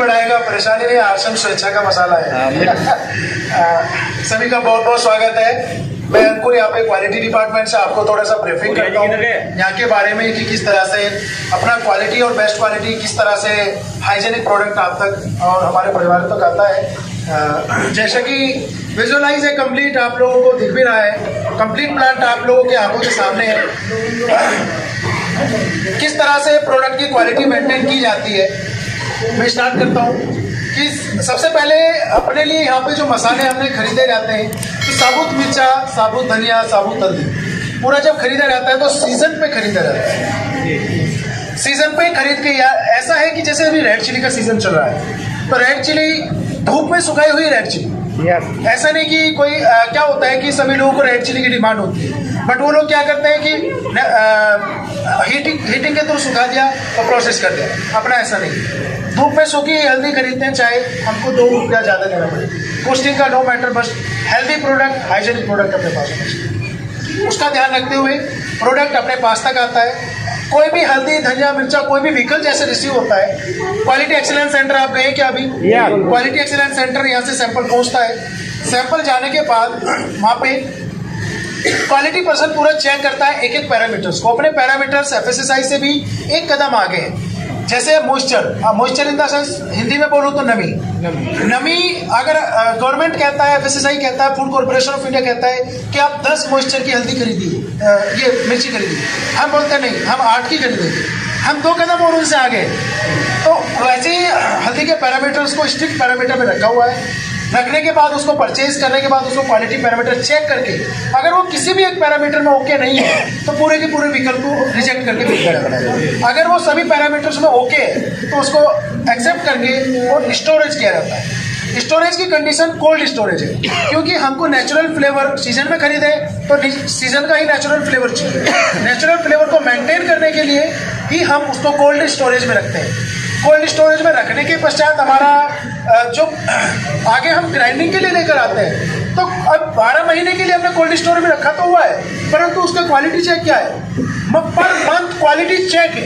बढ़ाएगा, परेशानी नहीं, आश्रम स्वेच्छा का मसाला है। सभी का बहुत बहुत स्वागत है। मैं अंकुर यहाँ पे क्वालिटी डिपार्टमेंट से आपको थोड़ा सा ब्रीफिंग करता हूँ यहाँ के बारे में कि किस तरह से अपना क्वालिटी और बेस्ट क्वालिटी किस तरह से हाइजेनिक प्रोडक्ट आप तक और हमारे परिवार तक आता है। जैसे कि विजुअलाइज है कंप्लीट, आप लोगों को दिख भी रहा है, कंप्लीट प्लांट आप लोगों के आंखों के सामने है। किस तरह से प्रोडक्ट की क्वालिटी मेंटेन की जाती है, मैं स्टार्ट करता हूँ कि सबसे पहले अपने लिए यहाँ पे जो मसाले हमने खरीदे जाते हैं, तो साबुत मिर्चा, साबुत धनिया, साबुत हल्दी पूरा जब खरीदा जाता है तो सीजन पे खरीदा जाता है। सीजन पे खरीद के, ऐसा है कि जैसे अभी रेड चिली का सीजन चल रहा है तो रेड चिली धूप में सुखाई हुई रेड चिली, ऐसा नहीं कि कोई क्या होता है कि सभी लोगों को रेड चिली की डिमांड होती है, बट वो लोग क्या करते हैं कि हीटिंग के थ्रू सुखा दिया और प्रोसेस कर दिया। अपना ऐसा नहीं, धूप में सूखी हल्दी खरीदते हैं, चाहे हमको 2 रुपया ज़्यादा देना पड़े, कॉस्टिंग का नो मैटर, बस हेल्दी प्रोडक्ट, हाइजेनिक प्रोडक्ट अपने पास होना चाहिए। उसका ध्यान रखते हुए प्रोडक्ट अपने पास तक आता है। कोई भी हल्दी, धनिया, मिर्चा, कोई भी व्हीकल जैसे रिसीव होता है, क्वालिटी एक्सीलेंस सेंटर आप गए क्या अभी? क्वालिटी एक्सीलेंस सेंटर यहाँ से सैंपल पहुँचता है। सैंपल जाने के बाद वहाँ पे क्वालिटी पर्सन पूरा चेक करता है एक एक पैरामीटर्स को। अपने पैरामीटर्स एफएसएसआई से भी एक कदम आगे हैं। जैसे moisture in the sense, Hindi में बोलूँ तो नमी अगर गवर्नमेंट कहता है, एफएसएसआई कहता है, फूड कॉर्पोरेशन ऑफ इंडिया कहता है कि आप 10 मॉइस्चर की हल्दी खरीदिए, ये मिर्ची खरीदिए, हम बोलते नहीं, हम 8 की खरीदेंगे, हम 2 कदम और उनसे आगे। तो वैसे ही हल्दी के पैरामीटर्स को स्ट्रिक्ट पैरामीटर में रखा हुआ है। रखने के बाद उसको परचेज करने के बाद उसको क्वालिटी पैरामीटर चेक करके अगर वो किसी भी एक पैरामीटर में ओके नहीं है तो पूरे के पूरे विकल्प को रिजेक्ट करके भेजा जाता है। अगर वो सभी पैरामीटर्स में ओके है तो उसको एक्सेप्ट करके और स्टोरेज किया जाता है। स्टोरेज की कंडीशन कोल्ड स्टोरेज है, क्योंकि हमको नेचुरल फ्लेवर सीजन में खरीदे तो सीजन का ही नेचुरल फ्लेवर चाहिए। नेचुरल फ्लेवर को मेंटेन करने के लिए ही हम उसको कोल्ड स्टोरेज में रखते हैं। कोल्ड स्टोरेज में रखने के पश्चात हमारा जो आगे हम ग्राइंडिंग के लिए लेकर आते हैं, तो अब 12 महीने के लिए हमने कोल्ड स्टोरेज में रखा तो हुआ है, परंतु उसका क्वालिटी चेक क्या है? पर मंथ क्वालिटी चेक है,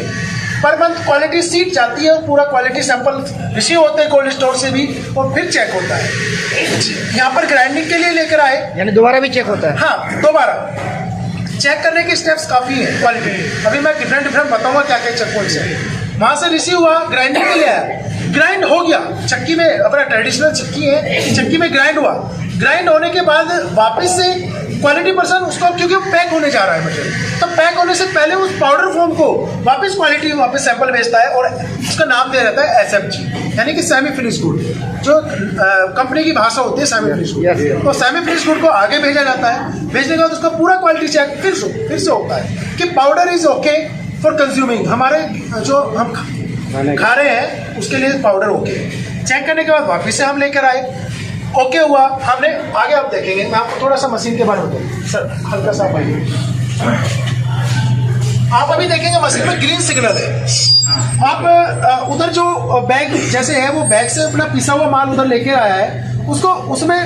पर मंथ क्वालिटी सीट जाती है और पूरा क्वालिटी सैंपल रिसीव होते हैं कोल्ड स्टोर से भी और फिर चेक होता है। यहाँ पर ग्राइंडिंग के लिए लेकर आए, यानी दोबारा भी चेक होता है? हाँ, दोबारा चेक करने के स्टेप्स काफ़ी हैं क्वालिटी। अभी मैं डिफरेंट बताऊंगा क्या क्या चेक पॉइंट्स है। वहाँ से रिसीव हुआ, ग्राइंडिंग के लिए आया, ग्राइंड हो गया चक्की में, अपना ट्रेडिशनल चक्की है, चक्की में ग्राइंड हुआ। ग्राइंड होने के बाद वापस से क्वालिटी पर्सन उसको, क्योंकि पैक होने जा रहा है मटेरियल, तो पैक होने से पहले उस पाउडर फॉर्म को वापस सैंपल भेजता है और उसका नाम दिया जाता है SFG, यानी कि सेमी फिनिश गुड, जो कंपनी की भाषा होती है सेमी फिनिश गुड। तो सेमी फिनिश गुड को आगे भेजा जाता है। भेजने के बाद उसका पूरा क्वालिटी चेक फिर से होता है कि powder is okay for consuming, हमारे जो हम खा रहे हैं उसके लिए पाउडर ओके। चेक करने के बाद वापस से हम लेकर आए, ओके हुआ, हमने आगे आप देखेंगे, मैं आपको थोड़ा सा मशीन के बारे में बताऊँ सर, हल्का सा आप अभी देखेंगे मशीन में ग्रीन सिग्नल है। आप उधर जो बैग जैसे है वो बैग से अपना पिसा हुआ माल उधर लेके आया है, उसको उसमें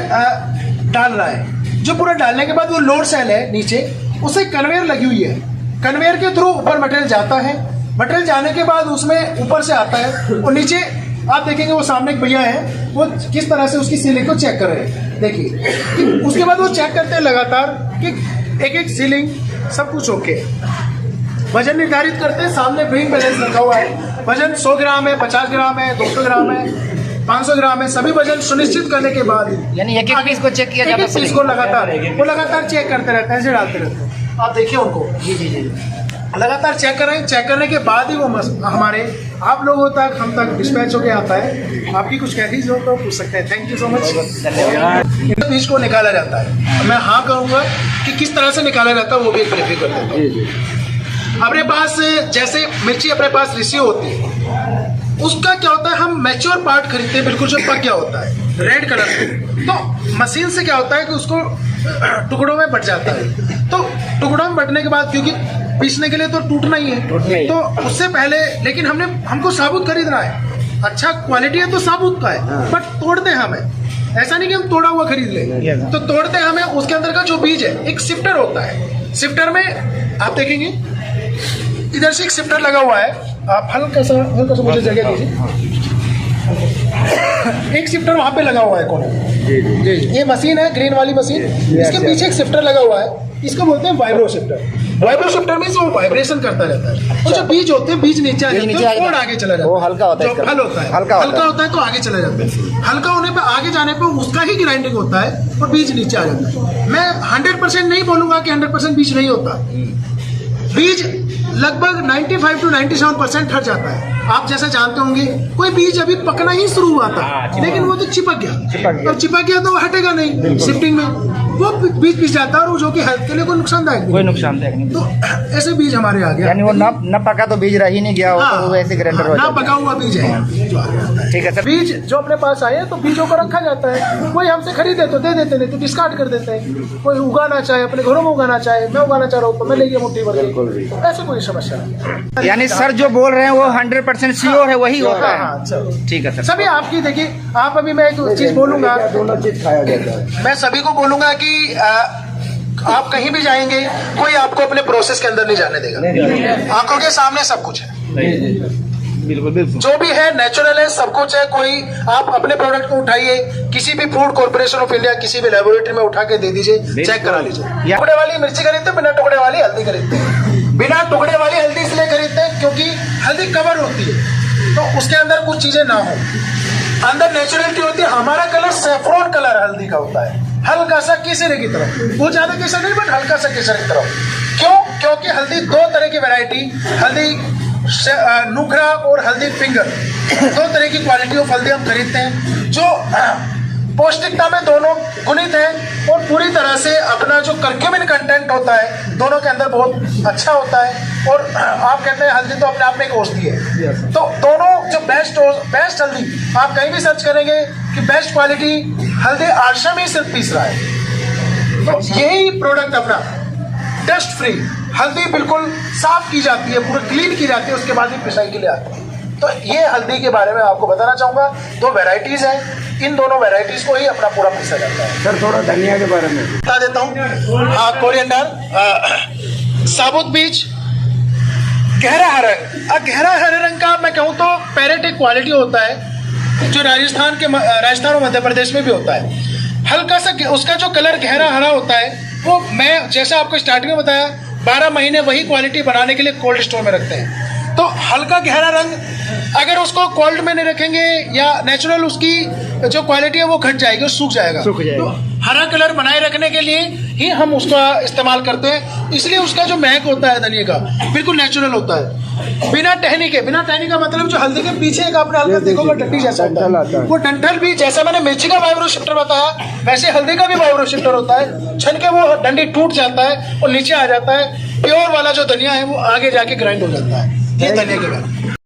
डाल रहा है। जो पूरा डालने के बाद वो लोड सेल है नीचे, उसे कन्वेयर लगी हुई है, कन्वेयर के थ्रू ऊपर मटेरियल जाता है। मटेरियल जाने के बाद उसमें ऊपर से आता है और नीचे आप देखेंगे वो सामने एक भैया है, वो किस तरह से उसकी सीलिंग को चेक कर रहे हैं। देखिए उसके बाद वो चेक करते हैं लगातार कि एक एक सीलिंग सब कुछ ओके। वजन निर्धारित करते हैं, सामने वेइंग बैलेंस रखा हुआ है, वजन 100 ग्राम है, 50 ग्राम है, 200 ग्राम है, 500 ग्राम है, सभी वजन सुनिश्चित करने के बाद यानी एक पीस को चेक किया जाता है। इसको लगातार चेक करते रहते हैं, ऐसे डालते रहते हैं। आप देखिए उनको जी लगातार चेक करें। चेक करने के बाद ही वो हमारे आप लोगों तक, हम तक डिस्पैच होके आता है। आपकी कुछ क्वेरीज हो तो पूछ सकते हैं। Thank you so much. बीज को निकाला जाता है, मैं हाँ कहूँगा कि किस तरह से निकाला जाता है वो भी एक ब्रीफिंग कर देता हूँ। अपने पास जैसे मिर्ची अपने पास रिसीव होती है, उसका क्या होता है, हम मैच्योर पार्ट खरीदते हैं, बिल्कुल जो पक गया होता है रेड कलर से, तो मशीन से क्या होता है कि उसको टुकड़ों में बट जाता है। तो टुकड़ों में बटने के बाद, क्योंकि पीसने के लिए तो टूटना ही है, तो उससे पहले लेकिन हमको साबुत खरीदना है, अच्छा क्वालिटी है तो साबुत का है, बट तोड़ते हैं हमें, ऐसा नहीं कि हम तोड़ा हुआ खरीद लें, तो तोड़ते हैं हमें उसके अंदर का जो बीज है, एक शिफ्टर होता है। शिफ्टर में आप देखेंगे इधर से एक शिफ्टर लगा हुआ है, आप हल्का सा मुझे जगह दीजिए। एक शिफ्टर वहाँ पे लगा हुआ है कोने में। ये मशीन है, ग्रीन वाली मशीन, इसके पीछे एक शिफ्टर लगा हुआ है, इसको बोलते हैं vibro shifter. Vibro shifter means वो वाइब्रेशन करता रहता है। तो जो बीज होते हैं, बीज नीचे आ जाते हैं और आगे चला जाता है। वो हल्का होता है, जो हल होता है, हल्का होता है तो आगे चला जाता है। हल्का होने पे आगे जाने पे उसका ही ग्राइंडिंग होता है और बीज नीचे आ जाता है। मैं 100% नहीं बोलूंगा कि 100% बीज नहीं होता, बीज लगभग 95 to 97% हट जाता है। आप जैसा जानते होंगे, कोई बीज अभी पकना ही शुरू हुआ था, लेकिन वो तो चिपक गया, और चिपक गया तो वो हटेगा नहीं शिफ्टिंग में, वो बीज पिस जाता है, और जो कि हेल्थ के लिए कोई नुकसानदायक नहीं। कोई नुकसानदायक नहीं। तो ऐसे बीज हमारे आ गया, यानी वो न पका तो बीज रह ही नहीं गया, हाँ, तो वो ऐसे ग्राइंडर हो ना जाता पका हुआ बीज है जो आ जाता है। ठीक है सर। बीज जो अपने पास आए तो बीजों को रखा जाता है, कोई हमसे खरीदे तो दे देते, नहीं तो डिस्कार्ड कर देते हैं। कोई उगाना चाहे, अपने घरों में उगाना चाहे, मैं उगाना चाह रहा हूँ तो मैं ले गया मुट्ठी भर के, ऐसे कोई समस्या नहीं। यानी सर जो बोल रहे हैं वो 100% श्योर है, वही होता है। हाँ, चलो। ठीक है सर। सभी आपकी देखिए, आप अभी मैं एक चीज बोलूंगा, दोनों चीज खाया जाता है। मैं सभी को बोलूंगा कि आप कहीं भी जाएंगे, कोई आपको अपने प्रोसेस के अंदर नहीं जाने देगा। आंखों के सामने सब कुछ है, बिल्कुल बिल्कुल। जो भी है नेचुरल है, सब कुछ है। कोई आप अपने प्रोडक्ट को उठाइए, किसी भी फूड कॉर्पोरेशन ऑफ इंडिया, किसी भी लेबोरेटरी में उठा के दे दीजिए, चेक करा लीजिए। टुकड़े वाली मिर्ची खरीदते, बिना टुकड़े वाली हल्दी खरीदते हैं। बिना टुकड़े वाली हल्दी इसलिए खरीदते हैं क्योंकि हल्दी कवर होती है, तो उसके अंदर कुछ चीजें ना हो, अंदर नेचुरलिटी होती है। हमारा कलर सैफरॉन कलर हल्दी का होता है, हल्का सा केसरी की तरफ, बहुत ज्यादा केसर नहीं, बट हल्का सा केसर की तरफ। क्यों? क्योंकि हल्दी दो तरह की वैरायटी, हल्दी नुकरा और हल्दी फिंगर, दो तरह की क्वालिटी ऑफ हल्दी हम खरीदते हैं, जो पौष्टिकता में दोनों गुणित है, और पूरी तरह से अपना जो करक्यूमिन कंटेंट होता है दोनों के अंदर बहुत अच्छा होता है। और आप कहते हैं हल्दी तो अपने आप में एक औषधि है, तो दोनों जो बेस्ट हल्दी, आप कहीं भी सर्च करेंगे कि बेस्ट क्वालिटी हल्दी आश्रम ही सिर्फ पीस रहा है। तो यही प्रोडक्ट अपना डस्ट फ्री हल्दी बिल्कुल साफ की जाती है, पूरा क्लीन की जाती है, उसके बाद ही पिसाई के लिए आती है। तो ये हल्दी के बारे में आपको बताना चाहूंगा। दो वैरायटीज हैं, इन दोनों वैरायटीज को ही अपना पूरा पीसा जाता है। सर थोड़ा धनिया के बारे में बता देता हूँ। कोरिएंडर, साबुत बीज, गहरा हरा रंग। गहरा हरे रंग का मैं कहूँ तो पैरेट एक क्वालिटी होता है, जो राजस्थान और मध्य प्रदेश में भी होता है। हल्का सा उसका जो कलर गहरा हरा होता है, वो मैं जैसा आपको स्टार्टिंग में बताया, 12 महीने वही क्वालिटी बनाने के लिए कोल्ड स्टोर में रखते हैं। तो हल्का गहरा रंग, अगर उसको कोल्ड में नहीं रखेंगे या नेचुरल, उसकी जो क्वालिटी है वो घट जाएगी, वो सूख जाएगा। तो हरा कलर बनाए रखने के लिए ही हम उसका इस्तेमाल करते हैं, इसलिए उसका जो महक होता है धनिया का बिल्कुल नेचुरल होता है, बिना टहनी के। बिना टहनी का मतलब जो हल्दी के पीछे एक आपने हल्का देखोगे डंडी जैसा होता है, वो डंठल भी जैसा मैंने मिर्ची का वाइब्रो शिफ्टर बताया, वैसे हल्दी का भी वाइब्रो शिफ्टर होता है। छन के वो डंडी टूट जाता है और नीचे आ जाता है, प्योर वाला जो धनिया है वो आगे जाके ग्राइंड हो जाता है। ये धनिया के बारे में।